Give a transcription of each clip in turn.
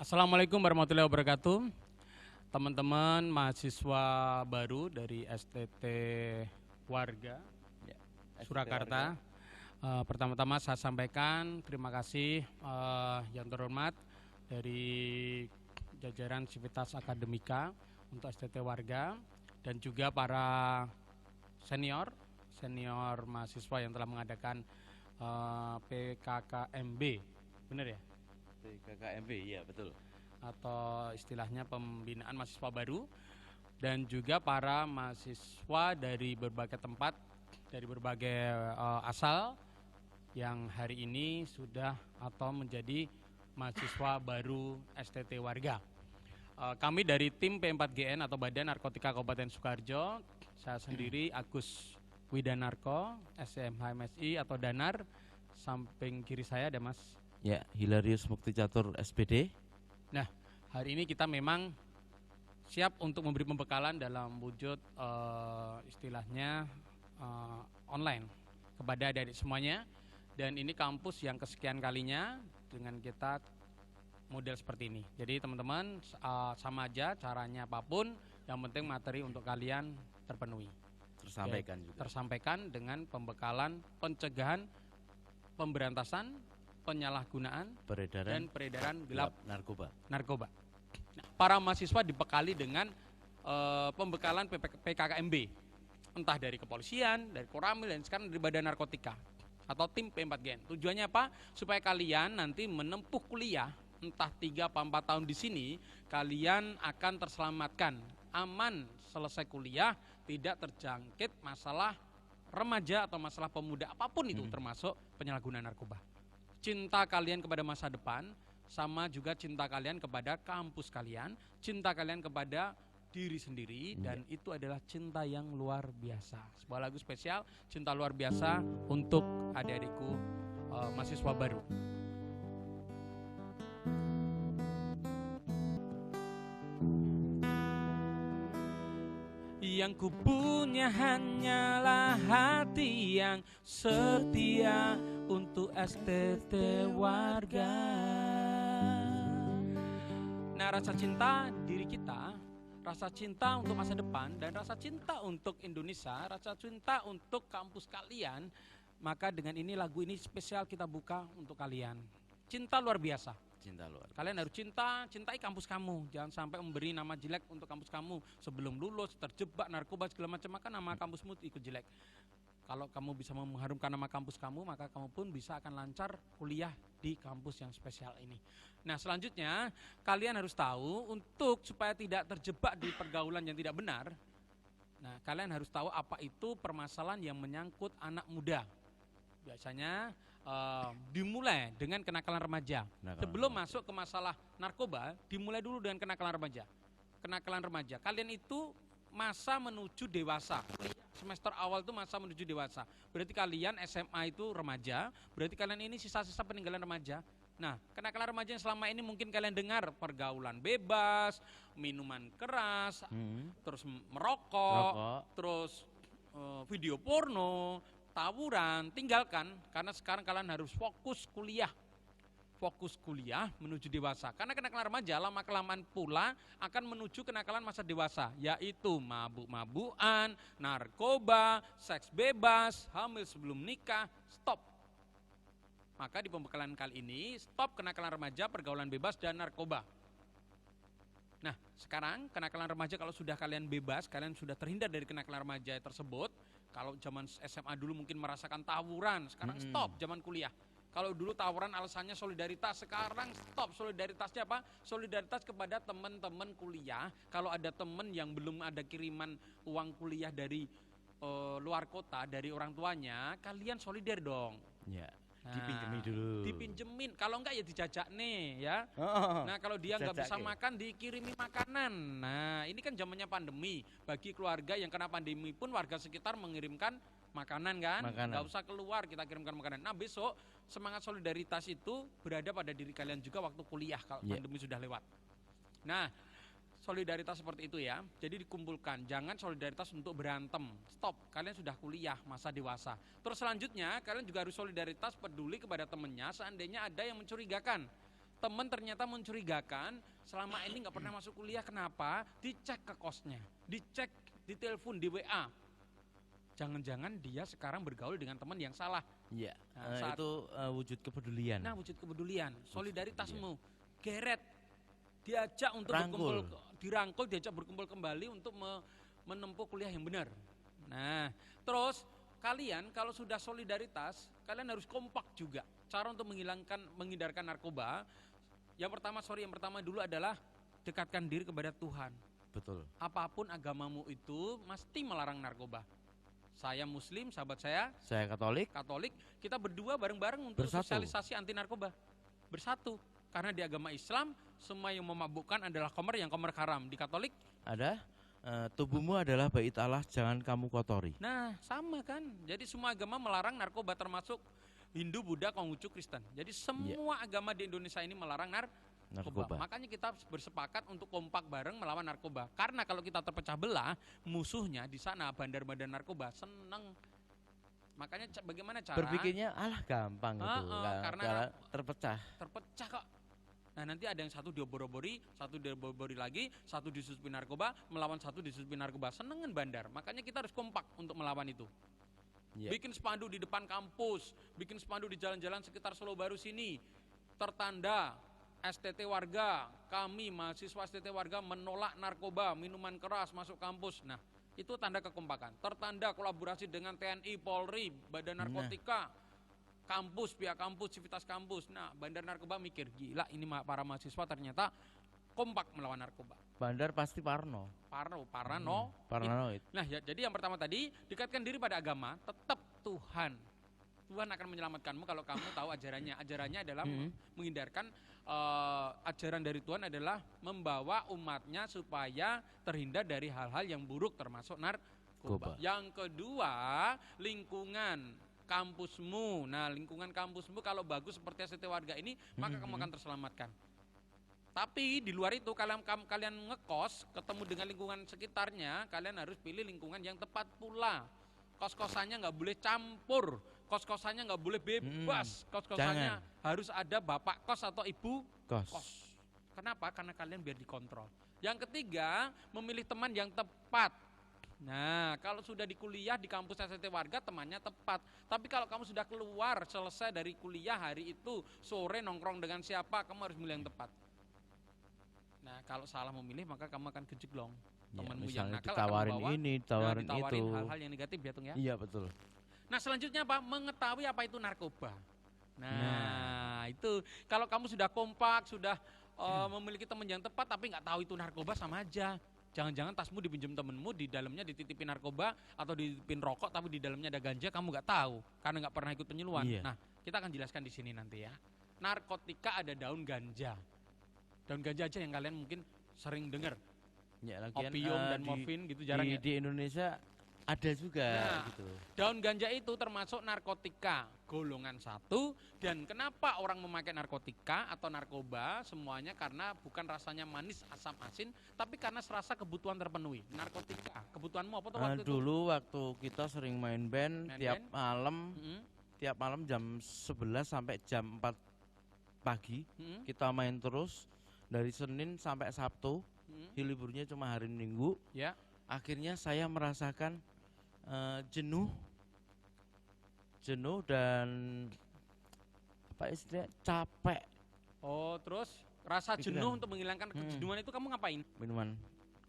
Assalamualaikum warahmatullahi wabarakatuh. Teman-teman mahasiswa baru dari STT Warga Ya, Surakarta. Pertama-tama saya sampaikan terima kasih yang terhormat dari jajaran Sivitas Akademika untuk STT Warga dan juga para senior mahasiswa yang telah mengadakan PKKMB, benar ya? PKKMB, ya betul. Atau istilahnya pembinaan mahasiswa baru, dan juga para mahasiswa dari berbagai tempat, dari berbagai asal yang hari ini sudah atau menjadi mahasiswa baru STT Warga. Kami dari tim P4GN atau Badan Narkotika Kabupaten Sukoharjo, saya sendiri Agus Widanarko, SMH MSI atau Danar. Samping kiri saya ada Mas. Ya, Hilarius Mukti Catur SPD. Nah, hari ini kita memang siap untuk memberi pembekalan dalam wujud istilahnya online kepada adik-adik semuanya. Dan ini kampus yang kesekian kalinya dengan kita model seperti ini. Jadi teman-teman sama aja caranya apapun, yang penting materi untuk kalian terpenuhi. Tersampaikan juga. Tersampaikan dengan pembekalan pencegahan, pemberantasan penyalahgunaan dan peredaran gelap narkoba. Nah, para mahasiswa dibekali dengan pembekalan PKKMB, entah dari kepolisian, dari Koramil, dan sekarang dari Badan Narkotika atau tim P4GN. Tujuannya apa? Supaya kalian nanti menempuh kuliah, entah 3 atau 4 tahun di sini, kalian akan terselamatkan, aman selesai kuliah, tidak terjangkit masalah remaja atau masalah pemuda apapun itu, termasuk penyalahgunaan narkoba. Cinta kalian kepada masa depan, sama juga cinta kalian kepada kampus kalian, cinta kalian kepada diri sendiri, dan itu adalah cinta yang luar biasa. Sebuah lagu spesial, cinta luar biasa untuk adik-adikku mahasiswa baru. Yang ku punya hanyalah hati yang setia untuk STT Warga. Nah, rasa cinta diri kita, rasa cinta untuk masa depan, dan rasa cinta untuk Indonesia, rasa cinta untuk kampus kalian, maka dengan ini lagu ini spesial kita buka untuk kalian. Cinta luar biasa. Cinta luar. Kalian harus cintai kampus kamu. Jangan sampai memberi nama jelek untuk kampus kamu. Sebelum lulus terjebak narkoba segala macam, maka nama kampusmu ikut jelek. Kalau kamu bisa mengharumkan nama kampus kamu, maka kamu pun bisa akan lancar kuliah di kampus yang spesial ini. Nah, selanjutnya kalian harus tahu, untuk supaya tidak terjebak di pergaulan yang tidak benar, nah kalian harus tahu apa itu permasalahan yang menyangkut anak muda. Biasanya dimulai dengan kenakalan remaja. Sebelum masuk ke masalah narkoba, dimulai dulu dengan kenakalan remaja. Kenakalan remaja, kalian itu masa menuju dewasa. Semester awal itu masa menuju dewasa. Berarti kalian SMA itu remaja, berarti kalian ini sisa-sisa peninggalan remaja. Nah, kenakalan remaja yang selama ini mungkin kalian dengar, pergaulan bebas, minuman keras, terus merokok, terus video porno, tawuran, tinggalkan, karena sekarang kalian harus fokus kuliah menuju dewasa. Karena kenakalan remaja lama-kelamaan pula akan menuju kenakalan masa dewasa, yaitu mabuk-mabukan, narkoba, seks bebas, hamil sebelum nikah. Stop. Maka di pembekalan kali ini, stop kenakalan remaja, pergaulan bebas, dan narkoba. Nah, sekarang kenakalan remaja, kalau sudah kalian bebas, kalian sudah terhindar dari kenakalan remaja tersebut. Kalau zaman SMA dulu mungkin merasakan tawuran, sekarang stop zaman kuliah. Kalau dulu tawuran alasannya solidaritas, sekarang stop. Solidaritasnya apa? Solidaritas kepada teman-teman kuliah. Kalau ada teman yang belum ada kiriman uang kuliah dari luar kota, dari orang tuanya, kalian solidar dong. Ya. Dipinjemin dulu. Dipinjemin, kalau enggak ya dijajak nih ya. Nah, kalau dia enggak bisa makan, dikirimi makanan. Nah, ini kan zamannya pandemi. Bagi keluarga yang kena pandemi pun warga sekitar mengirimkan makanan kan. Enggak usah keluar, kita kirimkan makanan. Nah, besok semangat solidaritas itu berada pada diri kalian juga waktu kuliah kalau pandemi sudah lewat. Nah, solidaritas seperti itu ya. Jadi dikumpulkan, jangan solidaritas untuk berantem. Stop, kalian sudah kuliah, masa dewasa. Terus selanjutnya, kalian juga harus solidaritas peduli kepada temennya seandainya ada yang mencurigakan. teman ternyata mencurigakan, selama ini nggak pernah masuk kuliah, kenapa? Dicek ke kosnya, dicek, ditelepon, di WA. Jangan-jangan dia sekarang bergaul dengan teman yang salah. Iya. Nah, Itu wujud kepedulian. Nah, wujud kepedulian, solidaritasmu, geret, diajak untuk Rangkul. dirangkul, diajak berkumpul kembali untuk menempuh kuliah yang benar. Nah, terus kalian kalau sudah solidaritas, kalian harus kompak juga. Cara untuk menghindarkan narkoba, yang pertama dulu adalah dekatkan diri kepada Tuhan. Betul. Apapun agamamu itu mesti melarang narkoba. Saya Muslim, sahabat saya Saya Katolik. kita berdua bareng-bareng untuk Bersatu. sosialisasi anti narkoba. Bersatu. Karena di agama Islam, semua yang memabukkan adalah khamr, yang khamr haram. Di Katolik, Ada tubuhmu adalah bait Allah, jangan kamu kotori. nah sama kan. Jadi semua agama melarang narkoba, termasuk Hindu, Buddha, Konghucu, Kristen. Jadi semua agama di Indonesia ini melarang narkoba. Makanya kita bersepakat untuk kompak bareng melawan narkoba. Karena kalau kita terpecah belah, musuhnya di sana bandar-bandar narkoba seneng. Makanya bagaimana cara? Berpikirnya gampang itu. Karena terpecah. Terpecah kok. Nah, nanti ada yang satu diobor-obori, satu diobor-obori lagi, satu disusupi narkoba, melawan satu disusupi narkoba. Senengan bandar. Makanya kita harus kompak untuk melawan itu. Yeah. Bikin spanduk di depan kampus, bikin spanduk di jalan-jalan sekitar Solo Baru sini. Tertanda STT warga, kami mahasiswa STT warga menolak narkoba, minuman keras masuk kampus. Nah, itu tanda kekompakan. Tertanda kolaborasi dengan TNI, Polri, Badan Narkotika, kampus, pihak kampus, civitas kampus. Nah, bandar narkoba mikir, gila ini para mahasiswa ternyata kompak melawan narkoba. Bandar pasti paranoid. Nah, jadi yang pertama tadi, dekatkan diri pada agama, tetap Tuhan. Tuhan akan menyelamatkanmu kalau kamu tahu ajarannya. Ajarannya adalah menghindarkan, ajaran dari Tuhan adalah membawa umatnya supaya terhindar dari hal-hal yang buruk termasuk narkoba. Yang kedua, lingkungan kampusmu. Nah, lingkungan kampusmu kalau bagus seperti STT warga ini, maka kamu akan terselamatkan. Tapi di luar itu kalian ngekos, ketemu dengan lingkungan sekitarnya, kalian harus pilih lingkungan yang tepat pula. Kos-kosannya nggak boleh campur, kos-kosannya nggak boleh bebas, kos-kosannya harus ada bapak kos atau ibu kos. Kenapa? Karena kalian biar dikontrol. Yang ketiga, memilih teman yang tepat. Nah, kalau sudah di kuliah di kampus STT warga, temannya tepat. Tapi kalau kamu sudah keluar, selesai dari kuliah hari itu, sore nongkrong dengan siapa, kamu harus milih yang tepat. Nah, kalau salah memilih maka kamu akan kejeglong. Temanmu yang nakal ditawarin akan membawa, ditawarin itu. hal-hal yang negatif ya, Tung ya. Iya, betul. Nah, selanjutnya apa? Mengetahui apa itu narkoba. Nah, itu kalau kamu sudah kompak, sudah memiliki teman yang tepat tapi nggak tahu itu narkoba, sama aja. Jangan-jangan tasmu dipinjam temenmu, di dalamnya dititipin narkoba atau dititipin rokok tapi di dalamnya ada ganja, kamu nggak tahu karena nggak pernah ikut penyuluhan. Iya. Nah, kita akan jelaskan di sini nanti ya. Narkotika ada daun ganja. Daun ganja aja yang kalian mungkin sering dengar. Ya, lagian, Opium dan morfin gitu jarang ya. Di Indonesia ada juga gitu. Daun ganja itu termasuk narkotika golongan 1. Dan kenapa orang memakai narkotika atau narkoba semuanya? Karena bukan rasanya manis, asam, asin, tapi karena serasa kebutuhan terpenuhi. Narkotika, kebutuhanmu apa tuh waktu itu? Dulu waktu kita sering main band, tiap malam jam 11 sampai jam 4 pagi kita main terus dari Senin sampai Sabtu. Liburnya cuma hari Minggu. Ya. Akhirnya saya merasakan jenuh dan apa istilahnya, capek. Oh, terus rasa jenuh, untuk menghilangkan kejenuhan itu kamu ngapain? Minuman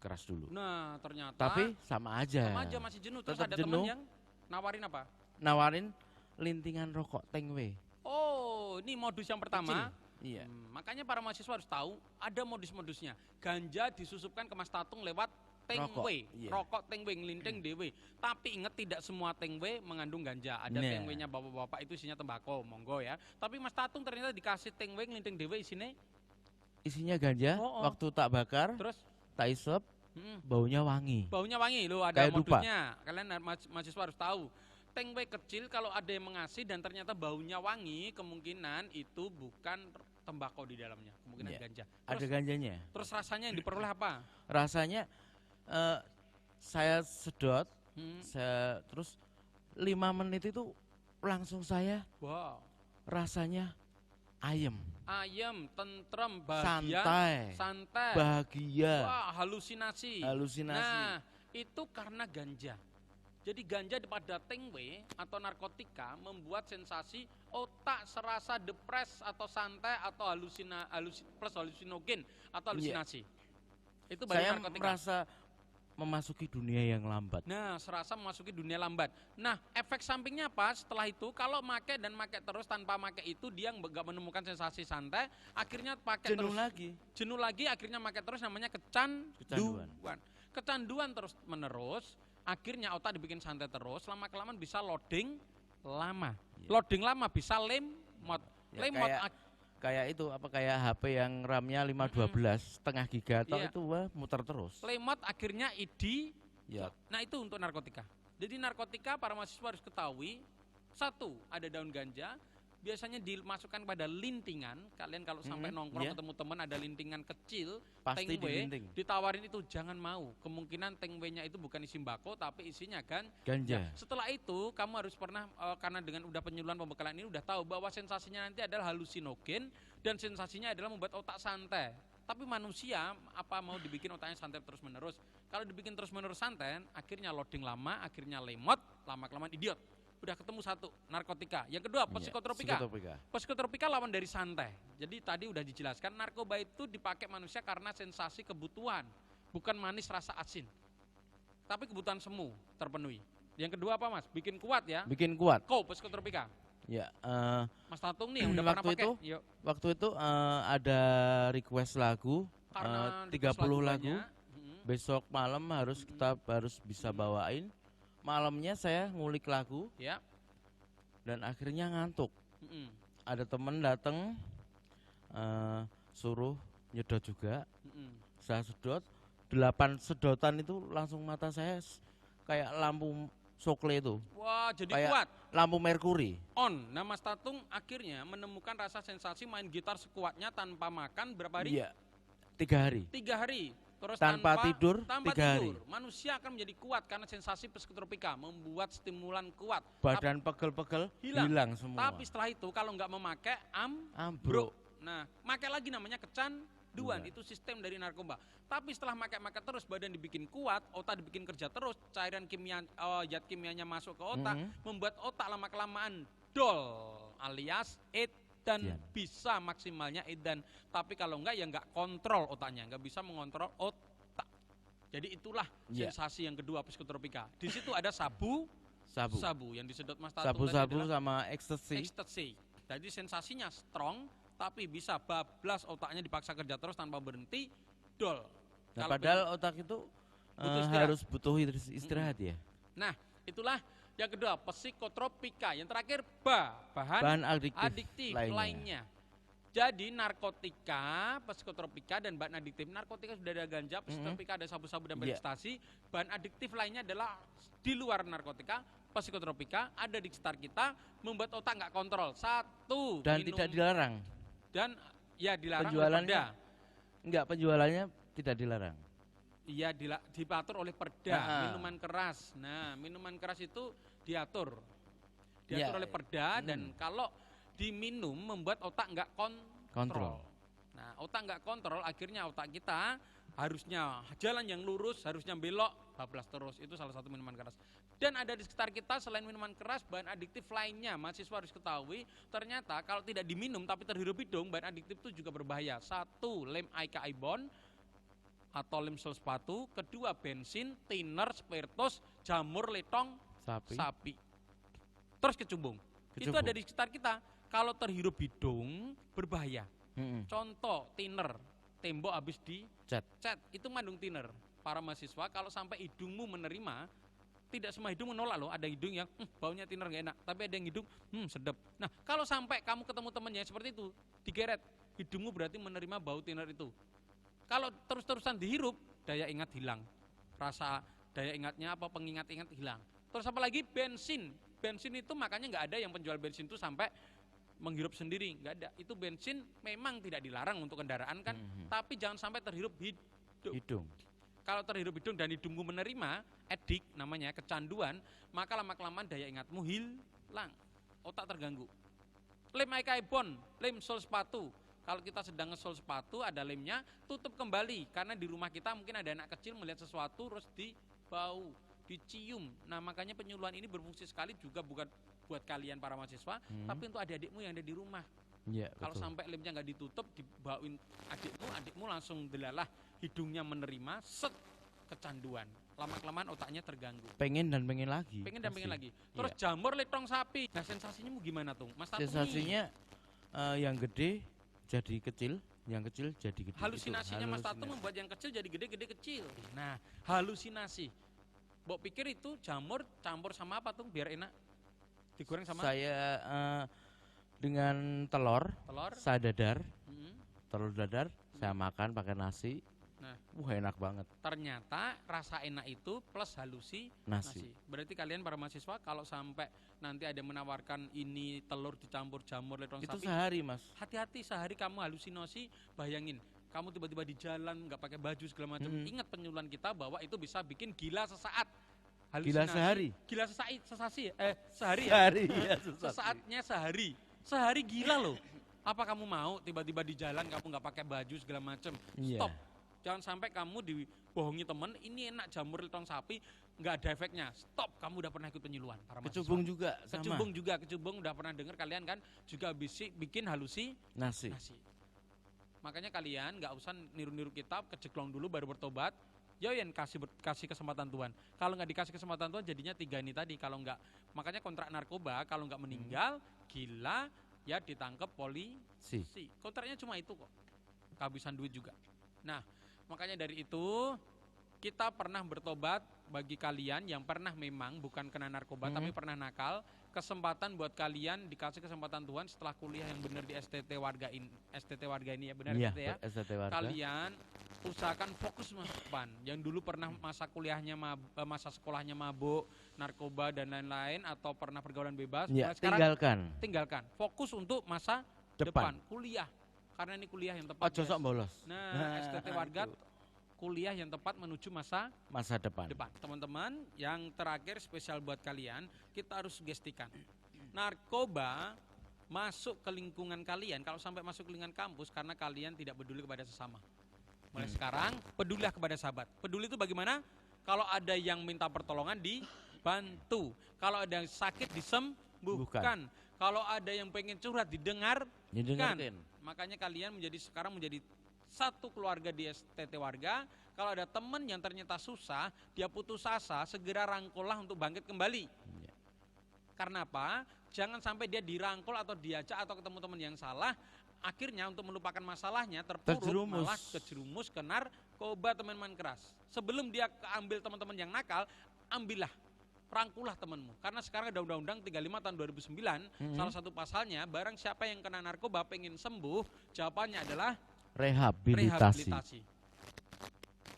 keras dulu. Nah, ternyata Tapi sama aja masih jenuh. Terus Tetap ada jenuh. teman yang nawarin apa? Nawarin lintingan rokok Tengwe. Oh, ini modus yang pertama. Iya. Makanya para mahasiswa harus tahu ada modus-modusnya. Ganja disusupkan ke Mas Tatung lewat Tengwe, rokok Tengwe, ngelinting dewe. Tapi ingat, tidak semua Tengwe mengandung ganja. Ada Tengwe-nya bapak-bapak itu isinya tembakau, monggo ya. Tapi Mas Tatung ternyata dikasih Tengwe, ngelinting dewe isinya ganja. Waktu tak bakar, terus tak isep, baunya wangi. Baunya wangi loh, ada kayak modusnya. Kalian mahasiswa harus tahu. Tengwe kecil kalau ada yang mengasih dan ternyata baunya wangi, kemungkinan itu bukan tembakau di dalamnya, kemungkinan ganja. Terus, ada ganjanya. Terus rasanya yang diperoleh apa? Rasanya saya sedot, terus 5 menit itu langsung saya rasanya ayem. ayem, tentrem, bahagia, santai, bahagia, wah, halusinasi. Nah, itu karena ganja. Jadi ganja pada tengwe atau narkotika membuat sensasi otak serasa depres atau santai atau plus halusinogen atau halusinasi. Itu baru saya narkotika. Merasa memasuki dunia yang lambat. Nah, serasa memasuki dunia lambat. Nah, efek sampingnya apa? Setelah itu kalau make dan make terus tanpa make itu dia nggak menemukan sensasi santai, akhirnya pakai terus. Jenuh lagi, akhirnya make terus namanya kecanduan. Kecanduan terus menerus. Akhirnya otak dibikin santai terus, lama-kelamaan bisa loading lama. Loading lama bisa lemot. Kayak itu kayak HP yang RAM-nya 512 setengah giga itu muter terus. Lemot akhirnya Nah, itu untuk narkotika. Jadi narkotika para mahasiswa harus ketahui, satu, ada daun ganja. Biasanya dimasukkan pada lintingan. Kalian kalau sampai nongkrong ketemu teman ada lintingan kecil, pasti tengwe, ditawarin itu jangan mau. Kemungkinan tengwenya itu bukan isi sembako tapi isinya ganja. Setelah itu kamu harus pernah karena dengan udah penyuluhan pembekalan ini udah tahu bahwa sensasinya nanti adalah halusinogen dan sensasinya adalah membuat otak santai. Tapi manusia apa mau dibikin otaknya santai terus menerus? Kalau dibikin terus menerus santai, akhirnya loading lama, akhirnya lemot, lama-kelamaan idiot. Udah ketemu satu, narkotika. Yang kedua, psikotropika. Psikotropika lawan dari santai. Jadi tadi udah dijelaskan, narkoba itu dipakai manusia karena sensasi kebutuhan, bukan manis rasa asin. Tapi kebutuhan semu terpenuhi. Yang kedua apa Mas? Bikin kuat ya? Bikin kuat. Psikotropika. Ya. Mas Tatung nih yang udah pernah pakai. Waktu itu ada request lagu, 30 lagu. Besok malam kita harus bisa bawain. Malamnya saya ngulik lagu, dan akhirnya ngantuk. Ada temen dateng, suruh nyedot juga. Saya sedot, 8 sedotan itu langsung mata saya kayak lampu sokle itu. Wah, jadi kayak kuat. Lampu merkuri. Nah, Mas Tatung akhirnya menemukan rasa sensasi main gitar sekuatnya tanpa makan berapa hari? Iya, 3 hari. 3 hari. Terus tanpa tidur 3 hari. Manusia akan menjadi kuat karena sensasi psikotropika membuat stimulan kuat. Badan pegel-pegel hilang semua. Tapi setelah itu kalau nggak memakai ambruk. Nah, pakai lagi namanya kecanduan. Itu sistem dari narkoba. Tapi setelah makai terus badan dibikin kuat, otak dibikin kerja terus, cairan kimia zat kimianya masuk ke otak, membuat otak lama-kelamaan dol alias dan bisa maksimalnya edan. Tapi kalau enggak ya enggak kontrol otaknya, enggak bisa mengontrol otak. Jadi itulah sensasi yang kedua psikotropika. Di situ ada sabu yang disedot Mas Tatung sabu sama ekstasi. Jadi sensasinya strong tapi bisa bablas otaknya dipaksa kerja terus tanpa berhenti dol. Nah, padahal otak itu harus butuh istirahat ya. Nah, itulah yang kedua, psikotropika. Yang terakhir, bahan adiktif lainnya. Jadi narkotika, psikotropika dan bahan adiktif. Narkotika sudah ada ganja, psikotropika ada sabu-sabu dan ekstasi. Bahan adiktif lainnya adalah di luar narkotika, psikotropika ada di sekitar kita, membuat otak nggak kontrol. Satu, dan tidak dilarang. Dan ya dilarang penjualannya. Enggak, penjualannya tidak dilarang. Iya, diatur oleh Perda. Minuman keras. Nah, minuman keras itu diatur oleh Perda dan kalau diminum membuat otak nggak kontrol. Nah, otak nggak kontrol, akhirnya otak kita harusnya jalan yang lurus, harusnya belok, bablas terus. Itu salah satu minuman keras. Dan ada di sekitar kita selain minuman keras, bahan adiktif lainnya. Mahasiswa harus ketahui, ternyata kalau tidak diminum tapi terhirup hidung, bahan adiktif itu juga berbahaya. Satu, lem Icabond atau lem sol sepatu, kedua bensin, thinner, spiritus, jamur letong sapi. Terus kecubung. Itu ada di sekitar kita. Kalau terhirup hidung berbahaya. Contoh thinner, tembok habis dicat, itu mengandung thinner. Para mahasiswa kalau sampai hidungmu menerima, tidak semua hidung menolak loh. Ada hidung yang baunya thinner gak enak, tapi ada yang hidung sedap. Nah, kalau sampai kamu ketemu temannya seperti itu, digeret, hidungmu berarti menerima bau thinner itu. Kalau terus-terusan dihirup, daya ingat hilang. Rasa daya ingatnya pengingat-ingat hilang. Terus apa lagi? Bensin. Bensin itu makanya nggak ada yang penjual bensin itu sampai menghirup sendiri, nggak ada. Itu bensin memang tidak dilarang untuk kendaraan kan, tapi jangan sampai terhirup hidung. Kalau terhirup hidung dan hidungmu menerima, edik namanya, kecanduan, maka lama-kelamaan daya ingatmu hilang, otak terganggu. Lem Icabond, lem sol sepatu, Kalau kita sedang ngesol sepatu, ada lemnya, tutup kembali. Karena di rumah kita mungkin ada anak kecil melihat sesuatu terus dibau, dicium. Nah makanya penyuluhan ini berfungsi sekali juga bukan buat kalian para mahasiswa, tapi untuk adik-adikmu yang ada di rumah. Ya, kalau sampai lemnya nggak ditutup, dibauin adikmu langsung delalah hidungnya menerima, set kecanduan. Lama-kelamaan otaknya terganggu. Pengen dan pengen lagi. Pengen lagi. Terus jamur letong sapi. Nah sensasinya mau gimana tuh, Mas Tatumi? Sensasinya yang gede jadi kecil, yang kecil jadi gede. Halusinasinya Mas Tatu membuat yang kecil jadi gede kecil. Nah, halusinasi. Mbok pikir itu jamur campur sama apa tuh biar enak? Digoreng sama? Saya dengan telur, saya dadar, telur dadar, saya makan pakai nasi. Nah, enak banget. Ternyata rasa enak itu plus halusinasi. Berarti kalian para mahasiswa kalau sampai nanti ada menawarkan ini telur dicampur jamur letong sapi. Itu sehari, Mas. Hati-hati, sehari kamu halusinasi, bayangin. Kamu tiba-tiba di jalan nggak pakai baju segala macam. Ingat penyuluhan kita bahwa itu bisa bikin gila sesaat. Gila sehari. Gila sehari ya? Sehari ya, sesaatnya sehari. Sehari gila loh. Apa kamu mau tiba-tiba di jalan kamu nggak pakai baju segala macam? Stop. Jangan sampai kamu dibohongi teman, ini enak jamur letong sapi, nggak ada efeknya. Stop, kamu udah pernah ikut penyuluhan. Kecubung juga sama. Kecubung udah pernah dengar kalian kan, juga bikin halusinasi. Makanya kalian nggak usah niru-niru kita, keceklong dulu baru bertobat. Yang kasih kesempatan Tuhan. Kalau nggak dikasih kesempatan Tuhan jadinya 3 ini tadi. Kalau nggak, makanya kontrak narkoba kalau nggak meninggal, gila, ya ditangkap polisi. Kontraknya cuma itu kok. Kehabisan duit juga. Nah, makanya dari itu kita pernah bertobat bagi kalian yang pernah memang bukan kena narkoba tapi pernah nakal. Kesempatan buat kalian dikasih kesempatan Tuhan setelah kuliah yang benar di STT warga ini ya, benar ya? STT warga. Kalian usahakan fokus Mas Pan. Yang dulu pernah masa sekolahnya mabuk, narkoba dan lain-lain atau pernah pergaulan bebas, sekarang tinggalkan. Fokus untuk masa depan, kuliah. Karena ini kuliah yang tepat. Sok bolos. Nah, STT warga kuliah yang tepat menuju masa depan. Teman-teman, yang terakhir spesial buat kalian, kita harus sugestikan. Narkoba masuk ke lingkungan kalian, kalau sampai masuk ke lingkungan kampus karena kalian tidak peduli kepada sesama. Mulai sekarang, pedulilah kepada sahabat. Peduli itu bagaimana? Kalau ada yang minta pertolongan dibantu. Kalau ada yang sakit disembuhkan. Kalau ada yang pengen curhat didengarkan. Makanya kalian sekarang menjadi satu keluarga di STT warga. Kalau ada teman yang ternyata susah, dia putus asa, segera rangkullah untuk bangkit kembali. Karena apa? Jangan sampai dia dirangkul atau diajak atau ketemu teman yang salah, akhirnya untuk melupakan masalahnya terpuruk malah kejerumus ke narkoba, teman-teman keras. Sebelum dia ambil teman-teman yang nakal, ambillah, rangkulah temanmu. Karena sekarang ada Undang-Undang 35 tahun 2009, salah satu pasalnya, barang siapa yang kena narkoba pengen sembuh, jawabannya adalah rehabilitasi.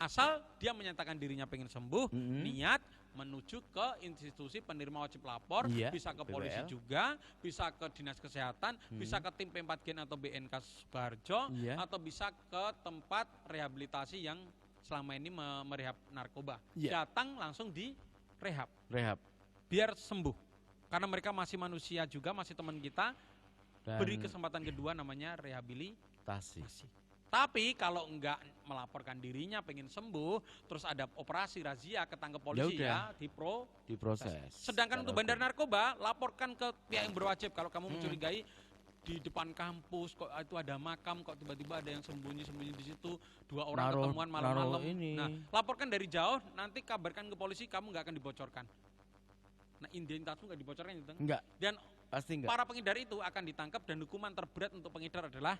Asal dia menyatakan dirinya pengen sembuh, niat menuju ke institusi penerima wajib lapor, bisa ke polisi juga, bisa ke dinas kesehatan, bisa ke tim P4Gen atau BNK Sukoharjo, atau bisa ke tempat rehabilitasi yang selama ini merehab narkoba. Datang langsung di rehab. Biar sembuh. Karena mereka masih manusia juga, masih teman kita. Beri kesempatan kedua namanya rehabilitasi. Tapi kalau enggak melaporkan dirinya pengen sembuh, terus ada operasi razia, ketangkep polisi diproses. Sedangkan untuk bandar narkoba, laporkan ke pihak yang berwajib. Kalau kamu mencurigai di depan kampus kok itu ada makam, kok tiba-tiba ada yang sembunyi di situ, 2 orang ketemuan malam-malam. Nah, laporkan dari jauh, nanti kabarkan ke polisi, kamu nggak akan dibocorkan. Nah, identitasmu nggak dibocorkan itu. Enggak. Dan pasti enggak. Para pengedar itu akan ditangkap dan hukuman terberat untuk pengedar adalah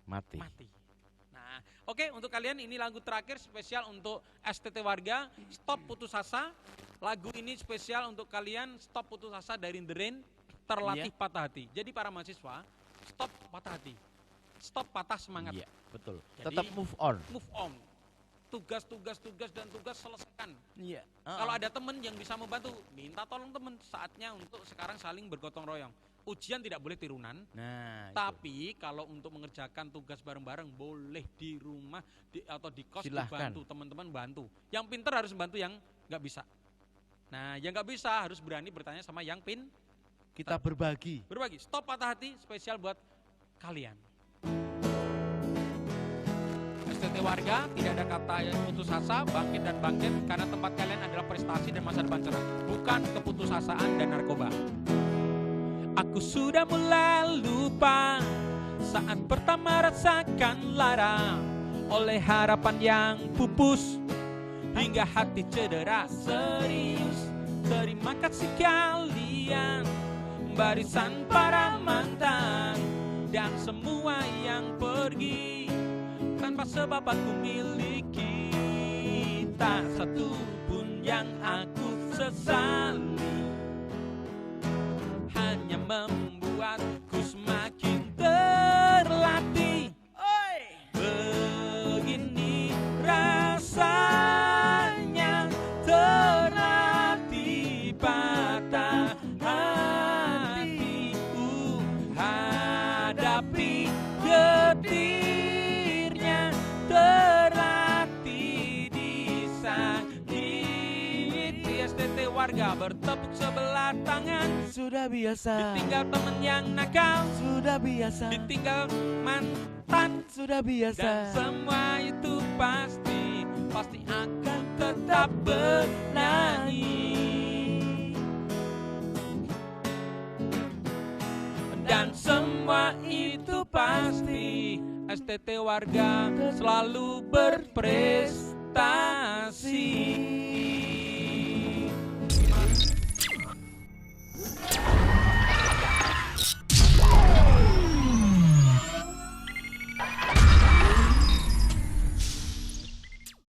mati. Nah, oke, untuk kalian ini lagu terakhir spesial untuk STT warga, Stop Putus Asa. Lagu ini spesial untuk kalian, Stop Putus Asa dari The Rain, Terlatih Patah Hati. Jadi para mahasiswa, stop patah hati. Stop patah semangat. Iya, betul. Jadi, tetap move on. Tugas selesaikan. Iya. Kalau ada teman yang bisa membantu, minta tolong teman. Saatnya untuk sekarang saling bergotong royong. Ujian tidak boleh tirunan, tapi kalau untuk mengerjakan tugas bareng-bareng boleh di rumah atau di kos. Silahkan. Dibantu, teman-teman bantu. Yang pintar harus bantu yang nggak bisa. Nah, yang nggak bisa harus berani bertanya sama yang kita berbagi. Stop patah hati spesial buat kalian. STT warga, tidak ada kata yang putus asa, bangkit dan bangkit, karena tempat kalian adalah prestasi dan masa depan cerah, bukan keputusasaan dan narkoba. Aku sudah mulai lupa saat pertama rasakan lara, oleh harapan yang pupus hingga hati cedera serius. Terima kasih kalian, barisan para mantan dan semua yang pergi tanpa sebab aku miliki. Tak satu pun yang aku sesali, hanya membuatku semakin terlatih. Begini rasanya terlatih patah hati, hadapi getirnya, terlatih disakiti. STT warga bertepuk sebelah tangan. Sudah biasa. Ditinggal temen yang nakal, sudah biasa. Ditinggal mantan, sudah biasa. Dan semua itu pasti akan tetap bernyanyi. Dan semua itu pasti STT warga selalu berprestasi.